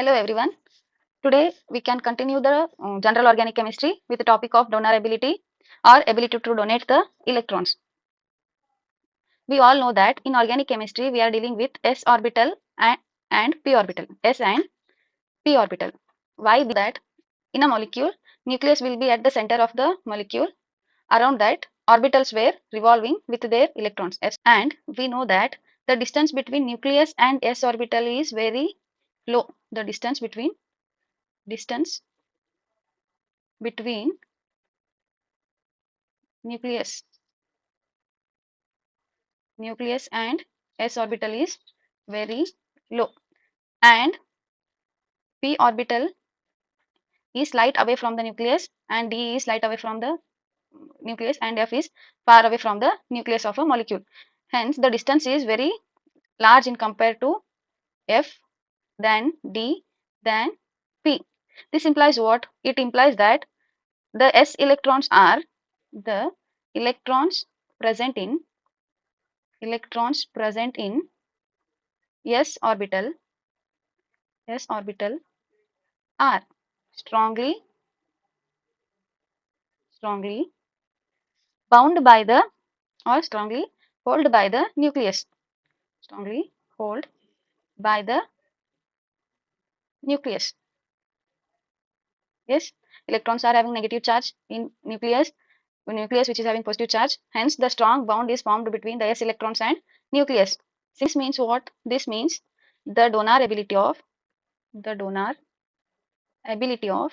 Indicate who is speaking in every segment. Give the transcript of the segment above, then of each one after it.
Speaker 1: Hello everyone. Today we can continue the general organic chemistry with the topic of donor ability or ability to donate the electrons. We all know that in organic chemistry we are dealing with s orbital and p orbital. S and p orbital. Why that? In a molecule, nucleus will be at the center of the molecule. Around that, orbitals were revolving with their electrons. And we know that the distance between nucleus and s orbital is very low. The distance between nucleus and s orbital is very low, and p orbital is light away from the nucleus and d is light away from the nucleus and f is far away from the nucleus of a molecule. Hence the distance is very large in compared to f, then d, then p. This implies what? It implies that the s electrons are the electrons present in s orbital are strongly bound by the or strongly held by the nucleus. Strongly held by the nucleus. Yes, electrons are having negative charge in nucleus which is having positive charge. Hence, the strong bond is formed between the s electrons and nucleus. This means what? This means the donor ability of the donor ability of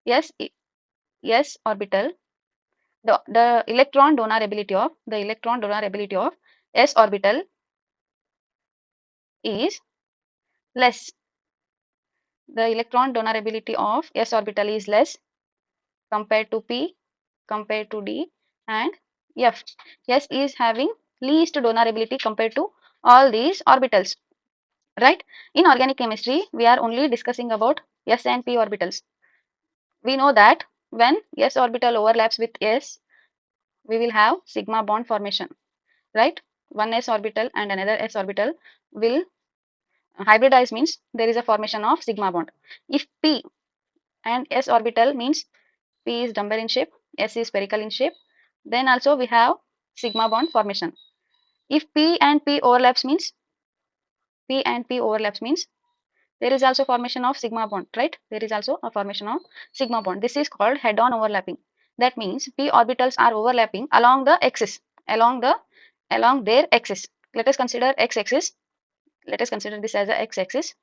Speaker 1: s orbital. The electron donor ability of s orbital is less. The electron donor ability of s orbital is less compared to p, compared to d and f. S is having least donor ability compared to all these orbitals, right? In organic chemistry, we are only discussing about s and p orbitals. We know that when s orbital overlaps with s, we will have sigma bond formation, right? One s orbital and another s orbital will hybridize, means there is a formation of sigma bond. If p and s orbital means p is dumbbell in shape, s is spherical in shape, then also we have sigma bond formation. If p and p overlaps means there is also formation of sigma bond, right? There is also a formation of sigma bond. This is called head-on overlapping. That means p orbitals are overlapping along the axis, along their axis. Let us consider x-axis. Let us consider this as a x-axis.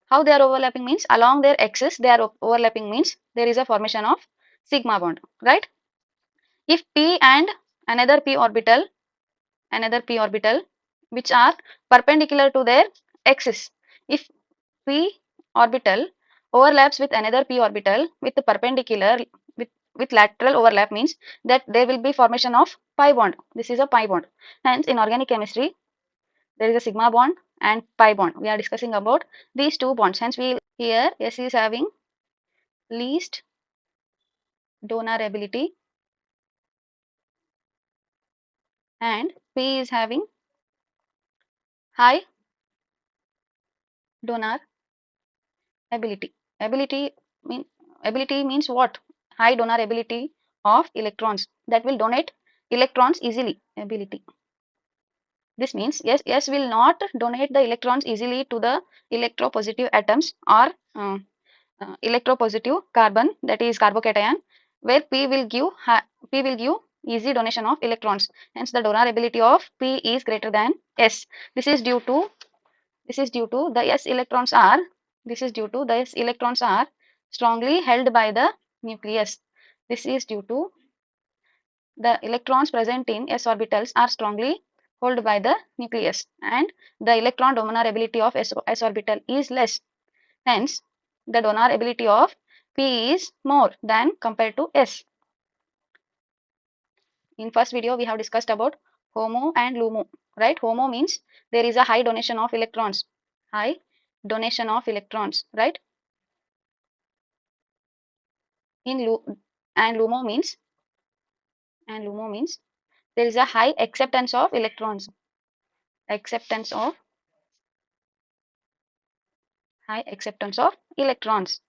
Speaker 1: How they are overlapping means along their axis they are overlapping, means there is a formation of sigma bond, right? If p and another p orbital which are perpendicular to their axis, if p orbital overlaps with another p orbital with perpendicular with lateral overlap, means that there will be formation of pi bond. This is a pi bond. Hence in organic chemistry there is a sigma bond and pi bond. We are discussing about these two bonds. Hence we here s is having least donor ability and p is having high donor ability. Ability means what? High donor ability of electrons that will donate electrons easily. Ability. This means S will not donate the electrons easily to the electropositive atoms or electropositive carbon, that is carbocation, where P will give easy donation of electrons. Hence the donor ability of P is greater than S. This is due to the s electrons are strongly held by the nucleus. This is due to the electrons present in s orbitals are strongly held by the nucleus, and the electron donor ability of s orbital is less. Hence the donor ability of p is more than compared to s. In first video we have discussed about HOMO and LUMO, right? HOMO means there is a high donation of electrons, right? And LUMO means there is a high acceptance of electrons. acceptance of high acceptance of electrons,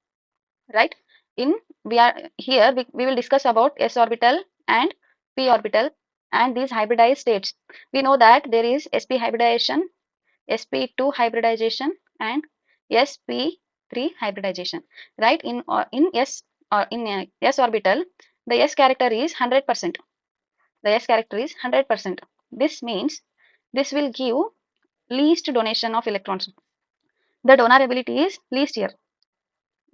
Speaker 1: right? In we are here we will discuss about s orbital and p orbital and these hybridized states. We know that there is sp hybridization, sp2 hybridization and sp3 hybridization, right? In s orbital, the s character is 100%. The s character is 100%. This means this will give least donation of electrons. The donor ability is least here.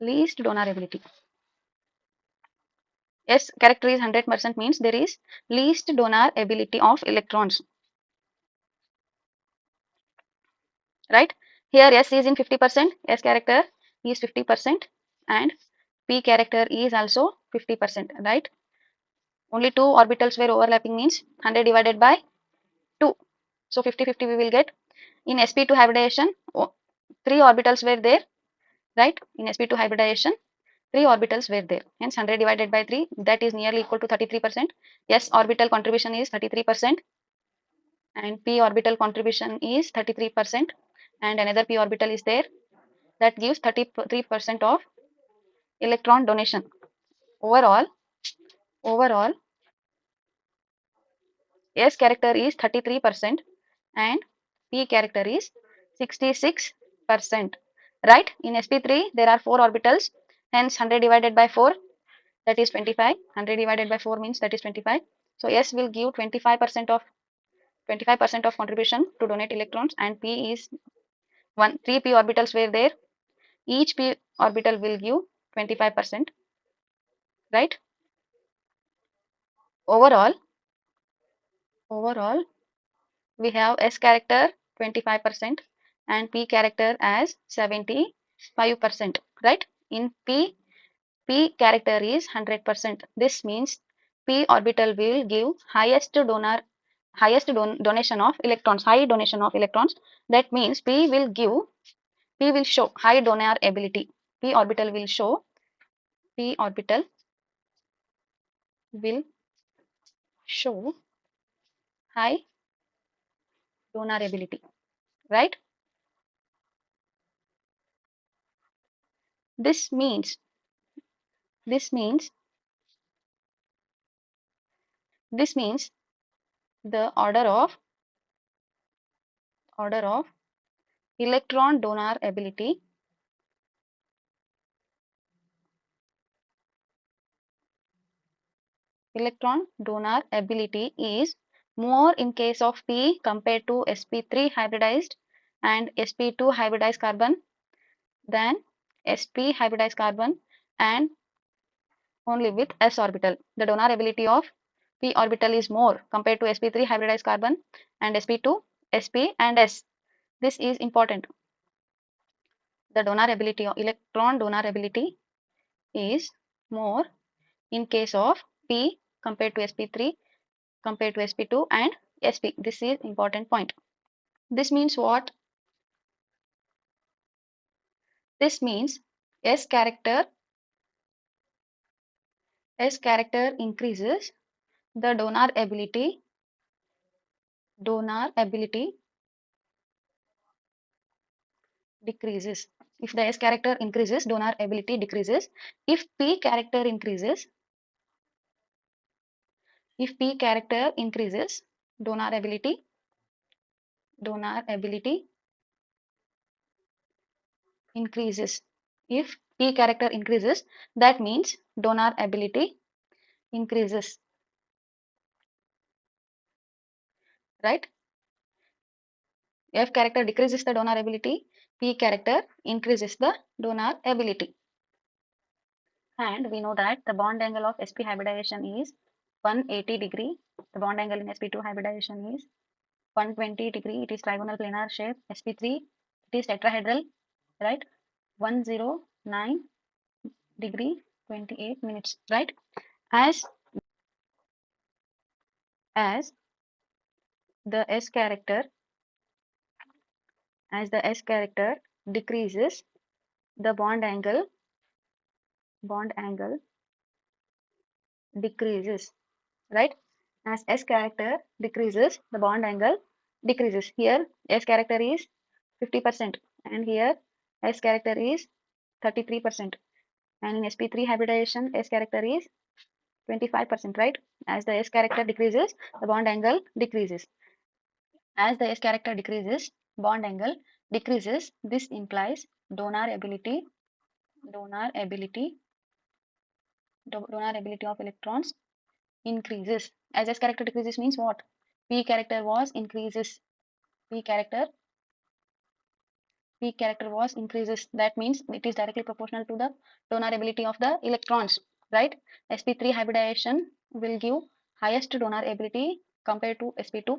Speaker 1: Least donor ability. S character is 100% means there is least donor ability of electrons, right? Here S is in 50%, S character is 50% and P character is also 50%, right? Only two orbitals were overlapping means 100 divided by 2. So 50-50 we will get. In sp2 hybridization, three orbitals were there, right? In sp2 hybridization, three orbitals were there. Hence 100 divided by 3, that is nearly equal to 33%. S orbital contribution is 33% and p orbital contribution is 33% and another p orbital is there, that gives 33% of electron donation. Overall S character is 33% and p character is 66%, right? In sp3 there are 4 orbitals, hence 100 divided by 4, that is 25. 100 divided by 4 means that is 25. So S will give 25% of contribution to donate electrons and p is 3 p orbitals were there. Each p orbital will give 25%, right? Overall we have S character 25% and P character as 75%, right? In P character is 100%. This means P orbital will give highest donation of electrons, high donation of electrons. That means P will show high donor ability. P orbital will show high donor ability, right? This means this means the order of electron donor ability is more in case of P compared to sp3 hybridized and sp2 hybridized carbon than sp hybridized carbon and only with s orbital. The donor ability of p orbital is more compared to sp3 hybridized carbon and sp2, sp and s. This is important. The electron donor ability is more in case of P compared to sp3, compared to sp2 and sp. This is important point. This means what? This means S character increases, the donor ability decreases. If the S character increases, donor ability decreases. If P character increases, donor ability increases. If P character increases, that means donor ability increases, right? F character decreases the donor ability, P character increases the donor ability. And we know that the bond angle of sp hybridization is 180 degree. The bond angle in sp2 hybridization is 120 degree. It is trigonal planar shape. sp3 it is tetrahedral, right? 109 degree 28 minutes, right? As the S character decreases, the bond angle decreases, right? As S character decreases, the bond angle decreases. Here S character is 50% and here S character is 33%, and in sp3 hybridization S character is 25%, right? As the S character decreases, the bond angle decreases. As the S character decreases, bond angle decreases. This implies donor ability of electrons increases. As S character decreases means what? P character was increases. P character was increases. That means it is directly proportional to the donor ability of the electrons, right? sp3 hybridization will give highest donor ability compared to sp2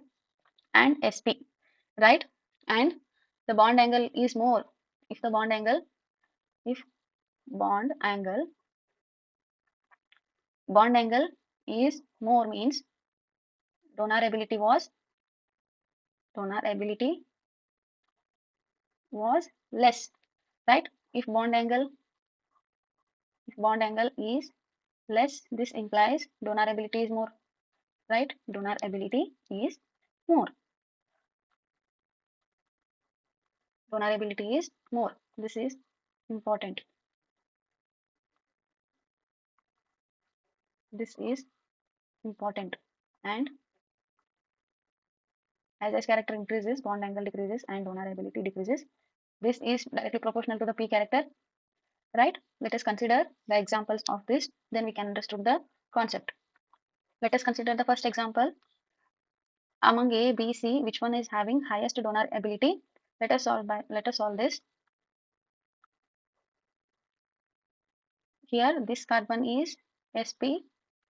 Speaker 1: and sp, right? And the bond angle is more. If bond angle is more means donor ability was less, right? If bond angle is less, this implies donor ability is more, right? Donor ability is more. Donor ability is more. This is important. This is important. And as S character increases, bond angle decreases and donor ability decreases. This is directly proportional to the P character, right? Let us consider the examples of this, then we can understand the concept. Let us consider the first example. Among A, B, C, which one is having highest donor ability? Let us solve this. Here this carbon is sp3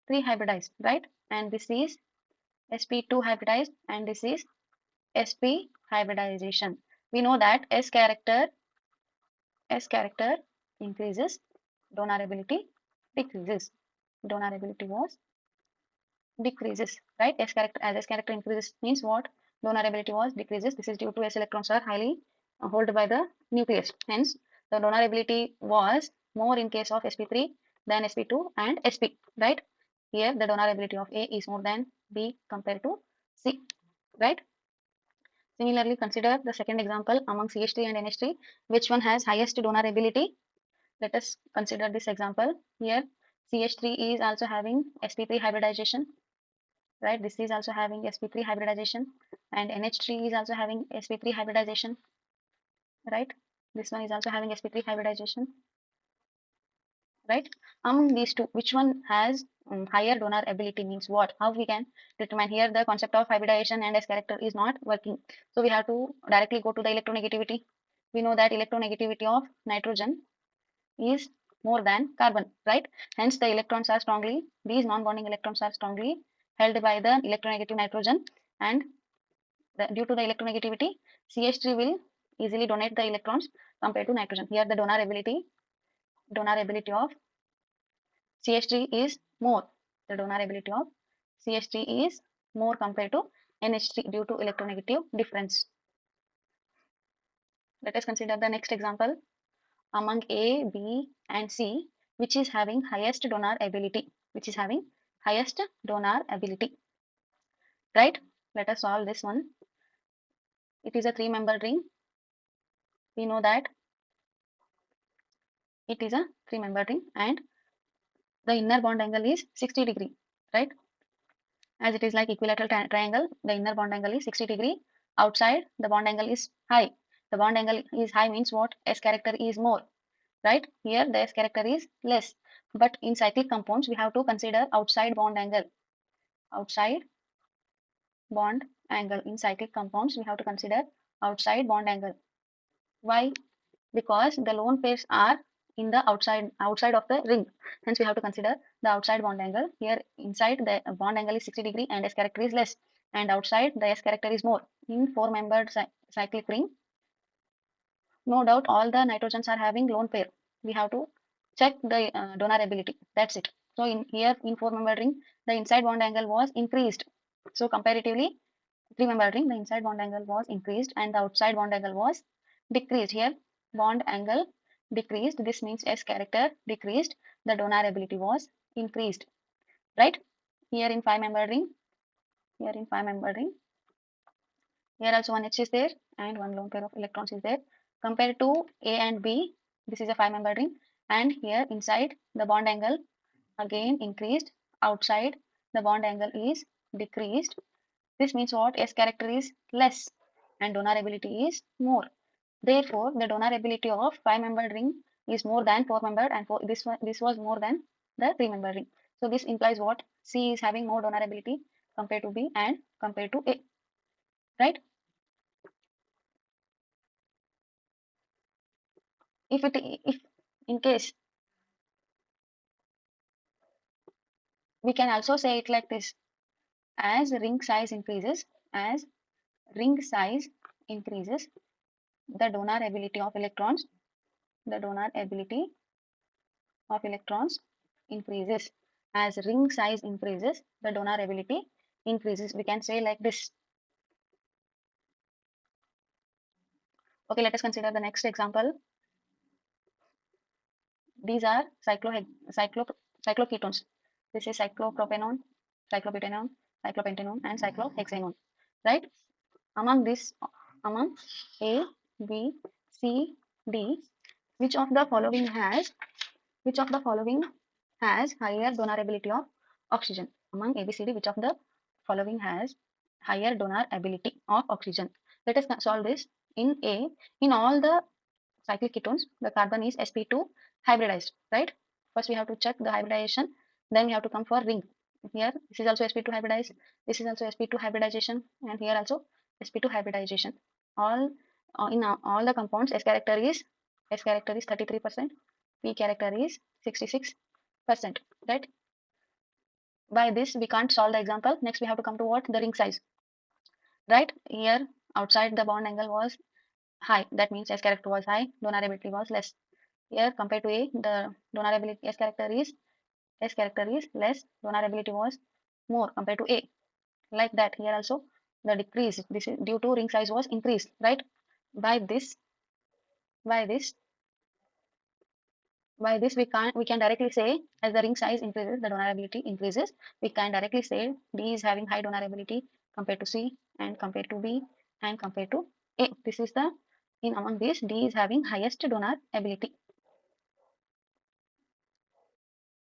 Speaker 1: hybridized, right? And this is sp2 hybridized and this is sp hybridization. We know that S character increases, donor ability decreases. Donor ability was decreases, right? S character increases means what? Donor ability was decreases. This is due to S electrons are highly held by the nucleus. Hence, the donor ability was more in case of sp3 than sp2 and sp, right? Here, the donor ability of A is more than B compared to C, right? Similarly, consider the second example among CH3 and NH3, which one has highest donor ability? Let us consider this example. Here, CH3 is also having sp3 hybridization, right? This is also having sp3 hybridization, and NH3 is also having sp3 hybridization, right? This one is also having sp3 hybridization, right? Among these two, which one has higher donor ability means what? How we can determine? Here the concept of hybridization and S character is not working, so we have to directly go to the electronegativity. We know that electronegativity of nitrogen is more than carbon, right? Hence the electrons are strongly, these non-bonding electrons are strongly held by the electronegative nitrogen, and due to the electronegativity, CH3 will easily donate the electrons compared to nitrogen. Here the donor ability of CH3 is more. The donor ability of CH3 is more compared to NH3 due to electronegative difference. Let us consider the next example. Among A, B, and C, which is having highest donor ability? Right? Let us solve this one. It is a three-membered ring. We know that it is a three-membered ring and the inner bond angle is 60 degree, right? As it is like equilateral triangle, the inner bond angle is 60 degree. Outside, the bond angle is high. The bond angle is high means what? S character is more, right? Here the S character is less. But in cyclic compounds, we have to consider outside bond angle. Outside bond angle. In cyclic compounds, we have to consider outside bond angle. Why? Because the lone pairs are in the outside of the ring. Hence, we have to consider the outside bond angle. Here, inside the bond angle is 60 degree and S character is less, and outside the S character is more. In four-membered cyclic ring, no doubt all the nitrogens are having lone pair. We have to check the donor ability. That's it. So in here in four-membered ring, the inside bond angle was increased. So comparatively, three-membered ring, the inside bond angle was increased and the outside bond angle was decreased. Here bond angle decreased. This means S character decreased. The donor ability was increased. Right? Here in five-membered ring, Here also one H is there and one lone pair of electrons is there. Compared to A and B, this is a 5-membered ring, and here inside the bond angle again increased, outside the bond angle is decreased. This means what? S character is less and donor ability is more. Therefore, the donor ability of 5-membered ring is more than 4-membered, and this was more than the 3-membered ring. So this implies what? C is having more donor ability compared to B and compared to A, right? If in case, we can also say it like this: as ring size increases, as ring size increases, the donor ability of electrons, the donor ability of electrons increases. As ring size increases, the donor ability increases. We can say like this. Okay, let us consider the next example. These are cycloketones. This is cyclopropanone, cyclobutanone, cyclopentanone, and cyclohexanone. Right? Among this, among A, B, C, D, which of the following has higher donor ability of oxygen? Among A, B, C, D, which of the following has higher donor ability of oxygen? Let us solve this. In A, in all the cyclic ketones, the carbon is sp2 hybridized, right? First we have to check the hybridization, then we have to come for ring. Here this is also sp2 hybridized, this is also sp2 hybridization, and here also sp2 hybridization. All in all the compounds, S character is 33%, P character is 66%, right? By this we can't solve the example. Next we have to come to what? The ring size, right? Here outside the bond angle was high, that means S character was high, donor ability was less. Here compared to A, the donor ability S character is less, donor ability was more compared to A. Like that, here also the decrease, this is due to ring size was increased, right? By this, by this, by this we can directly say, as the ring size increases, the donor ability increases. We can directly say D is having high donor ability compared to C and compared to B and compared to A. This is the, in among these, D is having highest donor ability.